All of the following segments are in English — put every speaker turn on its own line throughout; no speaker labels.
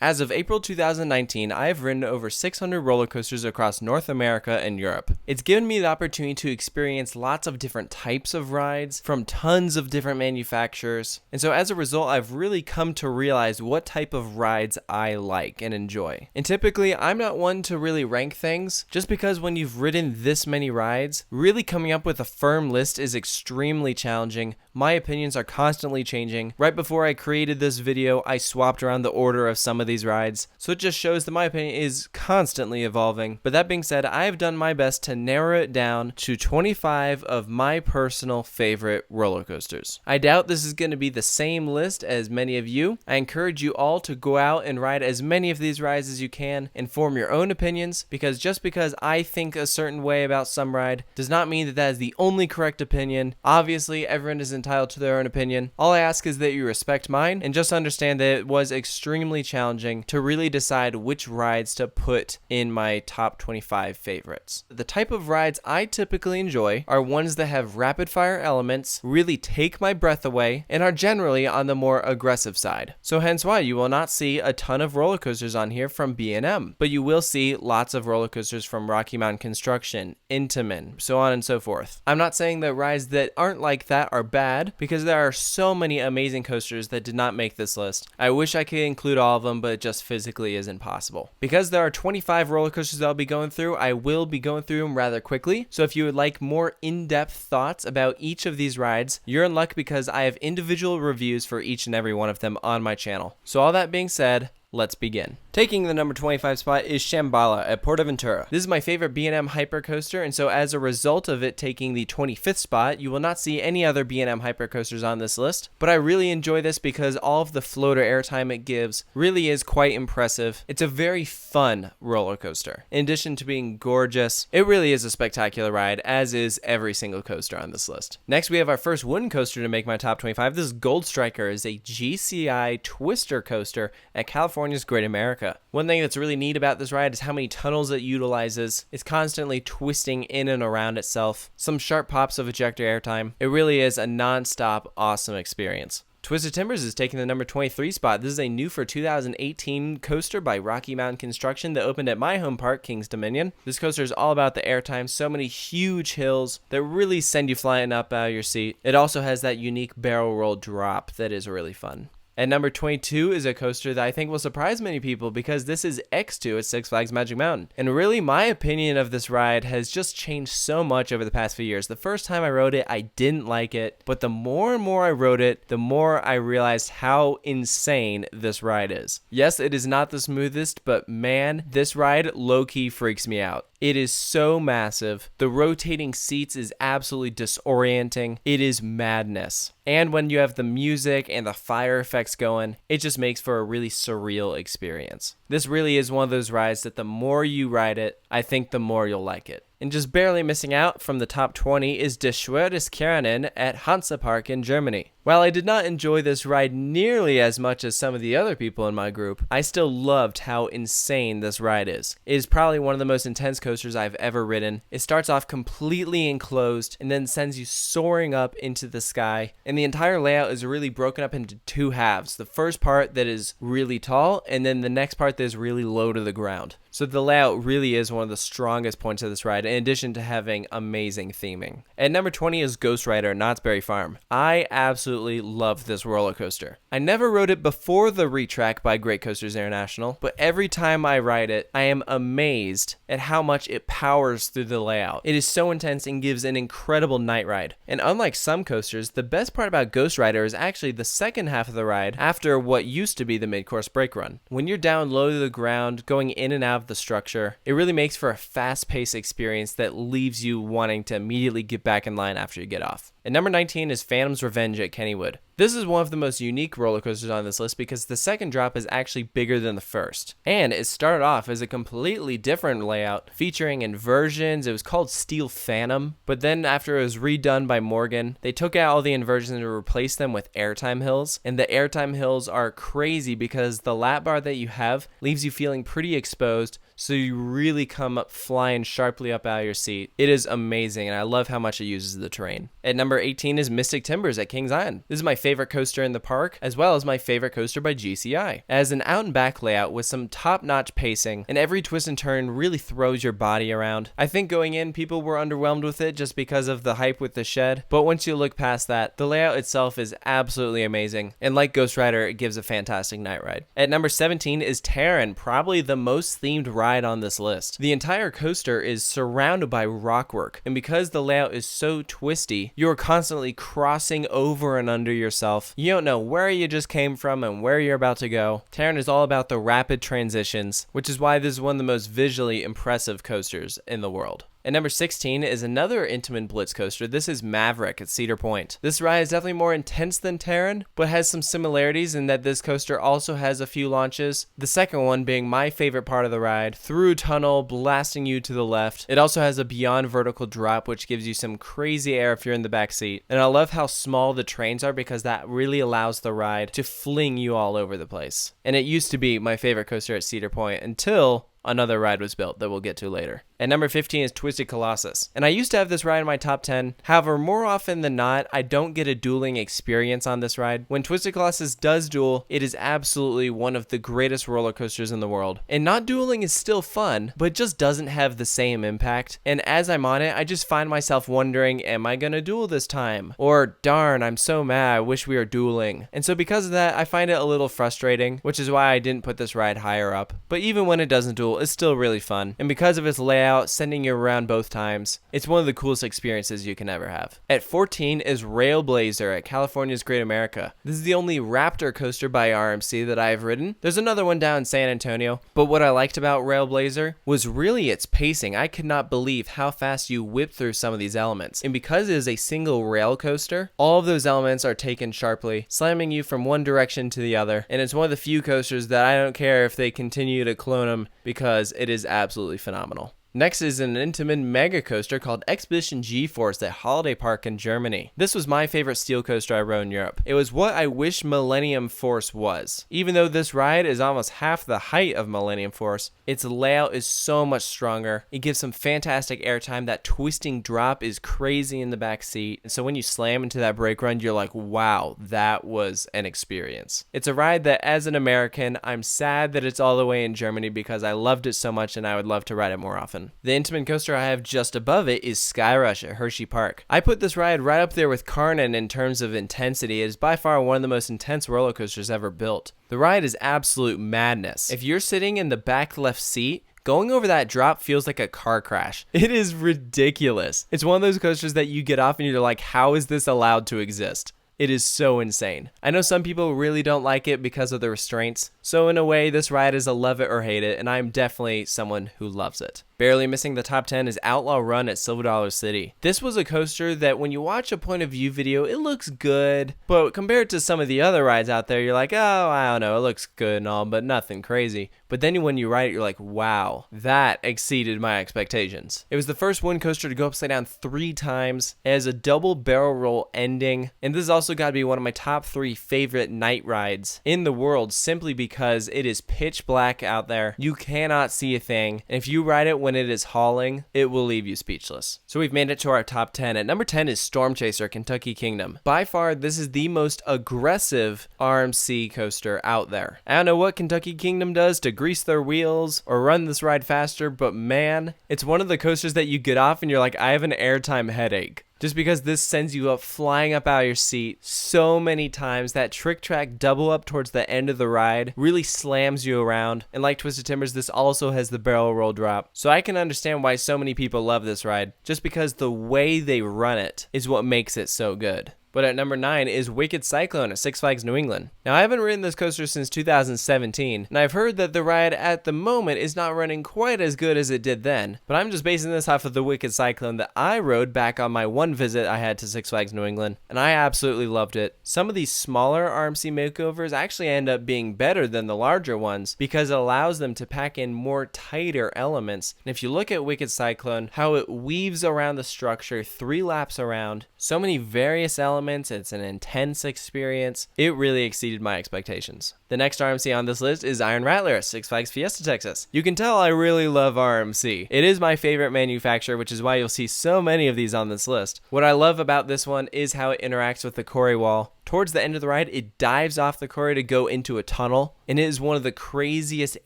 As of April 2019, I have ridden over 600 roller coasters across North America and Europe. It's given me the opportunity to experience lots of different types of rides from tons of different manufacturers. And so as a result, I've really come to realize what type of rides I like and enjoy. And typically, I'm not one to really rank things, just because when you've ridden this many rides, really coming up with a firm list is extremely challenging. My opinions are constantly changing. Right before I created this video, I swapped around the order of some of these rides, so it just shows that my opinion is constantly evolving. But that being said, I have done my best to narrow it down to 25 of my personal favorite roller coasters. I doubt this is going to be the same list as many of you. I encourage you all to go out and ride as many of these rides as you can and form your own opinions, because just because I think a certain way about some ride does not mean that that is the only correct opinion. Obviously, everyone is entitled to their own opinion. All I ask is that you respect mine and just understand that it was extremely challenging to really decide which rides to put in my top 25 favorites. The type of rides I typically enjoy are ones that have rapid fire elements, really take my breath away, and are generally on the more aggressive side. So hence why you will not see a ton of roller coasters on here from B&M, but you will see lots of roller coasters from Rocky Mountain Construction, Intamin, so on and so forth. I'm not saying that rides that aren't like that are bad, because there are so many amazing coasters that did not make this list. I wish I could include all of them, but it just physically isn't possible. Because there are 25 roller coasters that I'll be going through, I will be going through them rather quickly. So if you would like more in-depth thoughts about each of these rides, you're in luck, because I have individual reviews for each and every one of them on my channel. So all that being said, let's begin. Taking the number 25 spot is SHAMBHALA at Portaventura. This is my favorite B&M hypercoaster, and so as a result of it taking the 25th spot, you will not see any other B&M hypercoasters on this list. But I really enjoy this because all of the floater airtime it gives really is quite impressive. It's a very fun roller coaster. In addition to being gorgeous, it really is a spectacular ride, as is every single coaster on this list. Next, we have our first wooden coaster to make my top 25. This is GOLDSTRIKER. It's a GCI twister coaster at California's Great America. One thing that's really neat about this ride is how many tunnels it utilizes. It's constantly twisting in and around itself. Some sharp pops of ejector airtime. It really is a non-stop awesome experience. Twisted Timbers is taking the number 23 spot. This is a new for 2018 coaster by Rocky Mountain Construction that opened at my home park, Kings Dominion. This coaster is all about the airtime. So many huge hills that really send you flying up out of your seat. It also has that unique barrel roll drop that is really fun. At number 22 is a coaster that I think will surprise many people, because this is X2 at Six Flags Magic Mountain. And really, my opinion of this ride has just changed so much over the past few years. The first time I rode it, I didn't like it, but the more and more I rode it, the more I realized how insane this ride is. Yes, it is not the smoothest, but man, this ride low-key freaks me out. It is so massive. The rotating seats is absolutely disorienting. It is madness. And when you have the music and the fire effects going, it just makes for a really surreal experience. This really is one of those rides that the more you ride it, I think the more you'll like it. And just barely missing out from the top 20 is SHWÜR KÄRNAN at Hansa Park in Germany. While I did not enjoy this ride nearly as much as some of the other people in my group, I still loved how insane this ride is. It is probably one of the most intense coasters I've ever ridden. It starts off completely enclosed and then sends you soaring up into the sky. And the entire layout is really broken up into two halves. The first part that is really tall, and then the next part that is really low to the ground. So the layout really is one of the strongest points of this ride, in addition to having amazing theming. At number 20 is GHOSTRIDER, Knott's Berry Farm. I absolutely love this roller coaster. I never rode it before the retrack by Great Coasters International, but every time I ride it, I am amazed at how much it powers through the layout. It is so intense and gives an incredible night ride. And unlike some coasters, the best part about GHOSTRIDER is actually the second half of the ride after what used to be the mid-course brake run. When you're down low to the ground, going in and out of the structure, it really makes for a fast-paced experience that leaves you wanting to immediately get back in line after you get off. At number 19 is Phantom's Revenge at Kennywood. This is one of the most unique roller coasters on this list because the second drop is actually bigger than the first. And it started off as a completely different layout featuring inversions. It was called Steel Phantom, but then after it was redone by Morgan, they took out all the inversions and replaced them with airtime hills. And the airtime hills are crazy because the lap bar that you have leaves you feeling pretty exposed. so you really come up flying sharply up out of your seat. It is amazing, and I love how much it uses the terrain. At number 18 is Mystic Timbers at Kings Island. This is my favorite coaster in the park, as well as my favorite coaster by GCI. It has an out and back layout with some top-notch pacing, and every twist and turn really throws your body around. I think going in, people were underwhelmed with it just because of the hype with the shed, but once you look past that, the layout itself is absolutely amazing, and like GHOSTRIDER, it gives a fantastic night ride. At number 17 is TARON, probably the most themed ride on this list. The entire coaster is surrounded by rockwork, and because the layout is so twisty, you are constantly crossing over and under yourself. You don't know where you just came from and where you're about to go. TARON is all about the rapid transitions, which is why this is one of the most visually impressive coasters in the world. At number 16 is another Intamin Blitz coaster. This is Maverick at Cedar Point. This ride is definitely more intense than TARON, but has some similarities in that this coaster also has a few launches. The second one being my favorite part of the ride, through a tunnel, blasting you to the left. It also has a beyond vertical drop, which gives you some crazy air if you're in the back seat. And I love how small the trains are because that really allows the ride to fling you all over the place. And it used to be my favorite coaster at Cedar Point until another ride was built that we'll get to later. At number 15 is Twisted Colossus. And I used to have this ride in my top 10. However, more often than not, I don't get a dueling experience on this ride. When Twisted Colossus does duel, it is absolutely one of the greatest roller coasters in the world. And not dueling is still fun, but just doesn't have the same impact. And as I'm on it, I just find myself wondering, am I gonna duel this time? Or, darn, I'm so mad, I wish we were dueling. And so because of that, I find it a little frustrating, which is why I didn't put this ride higher up. But even when it doesn't duel, it's still really fun. And because of its layout, sending you around both times, it's one of the coolest experiences you can ever have. At 14 is RAILBLAZER at California's Great America. This is the only Raptor coaster by RMC that I've ridden. There's another one down in San Antonio, but what I liked about RAILBLAZER was really its pacing. I could not believe how fast you whip through some of these elements. And because it is a single rail coaster, all of those elements are taken sharply, slamming you from one direction to the other. And it's one of the few coasters that I don't care if they continue to clone them because it is absolutely phenomenal. Next is an Intamin mega coaster called Expedition GEFORCE at Holiday Park in Germany. This was my favorite steel coaster I rode in Europe. It was what I wish Millennium Force was. Even though this ride is almost half the height of Millennium Force, its layout is so much stronger. It gives some fantastic airtime. That twisting drop is crazy in the back seat. And so when you slam into that brake run, you're like, wow, that was an experience. It's a ride that as an American, I'm sad that it's all the way in Germany because I loved it so much and I would love to ride it more often. The Intamin coaster I have just above it is SKYRUSH at Hershey Park. I put this ride right up there with KÄRNAN in terms of intensity. It is by far one of the most intense roller coasters ever built. The ride is absolute madness. If you're sitting in the back left seat, going over that drop feels like a car crash. It is ridiculous. It's one of those coasters that you get off and you're like, how is this allowed to exist? It is so insane. I know some people really don't like it because of the restraints, so in a way this ride is a love it or hate it, and I'm definitely someone who loves it. Barely missing the top 10 is Outlaw Run at Silver Dollar City. This was a coaster that when you watch a point of view video, it looks good, but compared to some of the other rides out there, you're like, oh, I don't know, it looks good and all, but nothing crazy. But then when you ride it, you're like, wow, that exceeded my expectations. It was the first one coaster to go upside down 3 times. It has a double barrel roll ending, and this has also got to be one of my top 3 favorite night rides in the world simply because it is pitch black out there. You cannot see a thing, and if you ride it when it is hauling, it will leave you speechless. So we've made it to our top 10. At number 10 is Storm Chaser Kentucky Kingdom. By far, this is the most aggressive RMC coaster out there. I don't know what Kentucky Kingdom does to grease their wheels or run this ride faster, but man, it's one of the coasters that you get off and you're like, I have an airtime headache. Just because this sends you up flying up out of your seat so many times. That trick track double up towards the end of the ride really slams you around. And like Twisted Timbers, this also has the barrel roll drop. So I can understand why so many people love this ride, just because the way they run it is what makes it so good. But at number 9 is Wicked Cyclone at Six Flags New England. Now, I haven't ridden this coaster since 2017, and I've heard that the ride at the moment is not running quite as good as it did then, but I'm just basing this off of the Wicked Cyclone that I rode back on my one visit I had to Six Flags New England, and I absolutely loved it. Some of these smaller RMC makeovers actually end up being better than the larger ones because it allows them to pack in more tighter elements. And if you look at Wicked Cyclone, how it weaves around the structure 3 laps around, so many various elements elements. It's an intense experience. It really exceeded my expectations. The next RMC on this list is Iron Rattler at Six Flags Fiesta, Texas. You can tell I really love RMC. It is my favorite manufacturer, which is why you'll see so many of these on this list. What I love about this one is how it interacts with the quarry wall. Towards the end of the ride, it dives off the quarry to go into a tunnel, and it is one of the craziest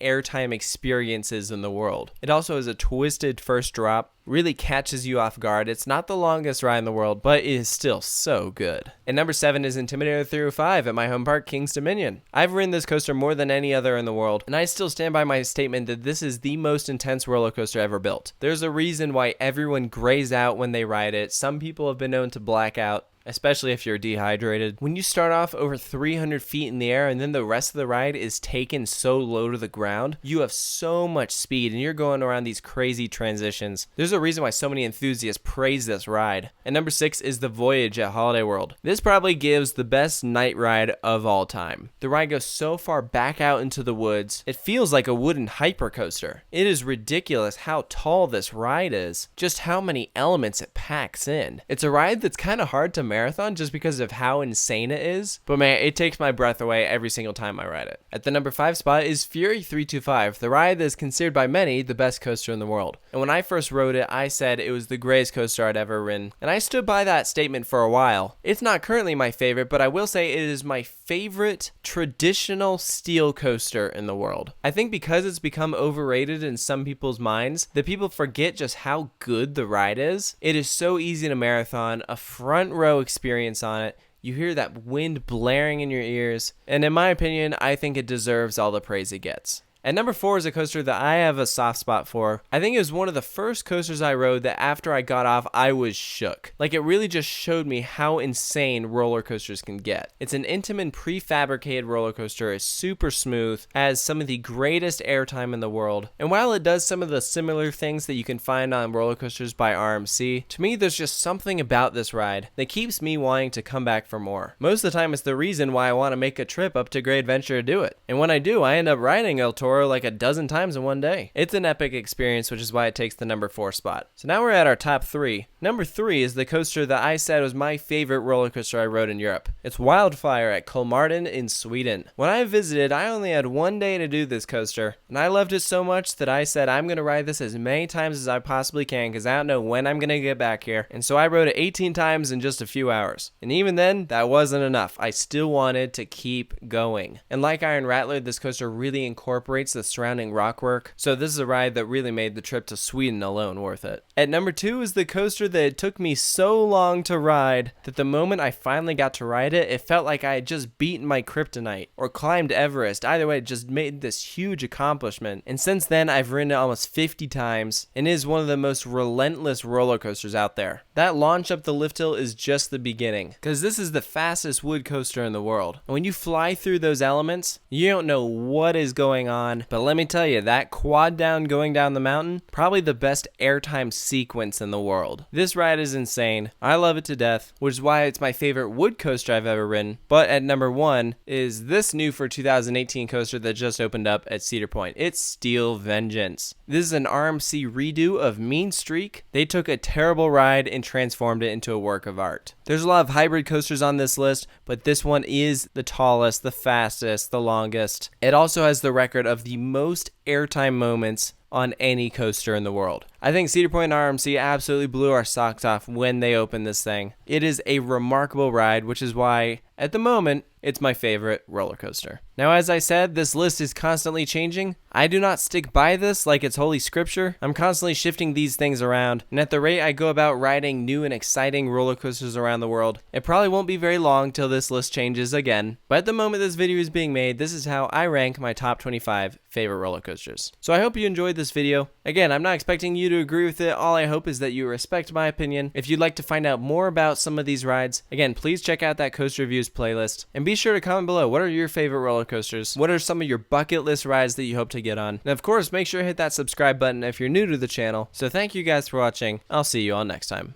airtime experiences in the world. It also has a twisted first drop, really catches you off guard. It's not the longest ride in the world, but it is still so good. And number 7 is Intimidator 305 at my home park, Kings Dominion. I've ridden this coaster more than any other in the world, and I still stand by my statement that this is the most intense roller coaster ever built. There's a reason why everyone grays out when they ride it. Some people have been known to black out, especially if you're dehydrated. When you start off over 300 feet in the air and then the rest of the ride is taken so low to the ground, you have so much speed and you're going around these crazy transitions. There's a reason why so many enthusiasts praise this ride. And number 6 is the Voyage at Holiday World. This probably gives the best night ride of all time. The ride goes so far back out into the woods, it feels like a wooden hypercoaster. It is ridiculous how tall this ride is, just how many elements it packs in. It's a ride that's kind of hard to marathon just because of how insane it is, but man, it takes my breath away every single time I ride it. At the number 5 spot is Fury 325, the ride that is considered by many the best coaster in the world. And when I first rode it, I said it was the greatest coaster I'd ever ridden, and I stood by that statement for a while. It's not currently my favorite, but I will say it is my favorite traditional steel coaster in the world. I think because it's become overrated in some people's minds, that people forget just how good the ride is. It is so easy to marathon, a front row experience on it. You hear that wind blaring in your ears, and in my opinion, I think it deserves all the praise it gets. At number 4 is a coaster that I have a soft spot for. I think it was one of the first coasters I rode that after I got off, I was shook. Like, it really just showed me how insane roller coasters can get. It's an Intamin prefabricated roller coaster. It's super smooth, has some of the greatest airtime in the world. And while it does some of the similar things that you can find on roller coasters by RMC, to me, there's just something about this ride that keeps me wanting to come back for more. Most of the time, it's the reason why I want to make a trip up to Great Adventure to do it. And when I do, I end up riding El Toro like a dozen times in one day. It's an epic experience, which is why it takes the number 4 spot. So now we're at our top 3. Number 3 is the coaster that I said was my favorite roller coaster I rode in Europe. It's WILDFIRE at Kolmården in Sweden. When I visited, I only had one day to do this coaster, and I loved it so much that I said I'm going to ride this as many times as I possibly can because I don't know when I'm going to get back here. And so I rode it 18 times in just a few hours. And even then, that wasn't enough. I still wanted to keep going. And like Iron Rattler, this coaster really incorporates the surrounding rockwork, so this is a ride that really made the trip to Sweden alone worth it. At number 2 is the coaster that it took me so long to ride that the moment I finally got to ride it, it felt like I had just beaten my kryptonite or climbed Everest. Either way, it just made this huge accomplishment. And since then, I've ridden it almost 50 times, and it is one of the most relentless roller coasters out there. That launch up the lift hill is just the beginning, because this is the fastest wood coaster in the world. And when you fly through those elements, you don't know what is going on, but let me tell you, that quad down going down the mountain, probably the best airtime sequence in the world. This ride is insane. I love it to death, which is why it's my favorite wood coaster I've ever ridden. But at number 1 is this new for 2018 coaster that just opened up at Cedar Point. It's Steel Vengeance. This is an RMC redo of Mean Streak. They took a terrible ride and transformed it into a work of art. There's a lot of hybrid coasters on this list, but this one is the tallest, the fastest, the longest. It also has the record of the most airtime moments on any coaster in the world. I think Cedar Point and RMC absolutely blew our socks off when they opened this thing. It is a remarkable ride, which is why, at the moment, it's my favorite roller coaster. Now, as I said, this list is constantly changing. I do not stick by this like it's holy scripture. I'm constantly shifting these things around, and at the rate I go about riding new and exciting roller coasters around the world, it probably won't be very long till this list changes again. But at the moment this video is being made, this is how I rank my top 25 favorite roller coasters. So I hope you enjoyed this video. Again, I'm not expecting you to agree with it. All I hope is that you respect my opinion. If you'd like to find out more about some of these rides, again, please check out that Coaster Reviews playlist, and be sure to comment below, what are your favorite roller coasters? What are some of your bucket list rides that you hope to get on? And of course, make sure to hit that subscribe button if you're new to the channel. So thank you guys for watching. I'll see you all next time.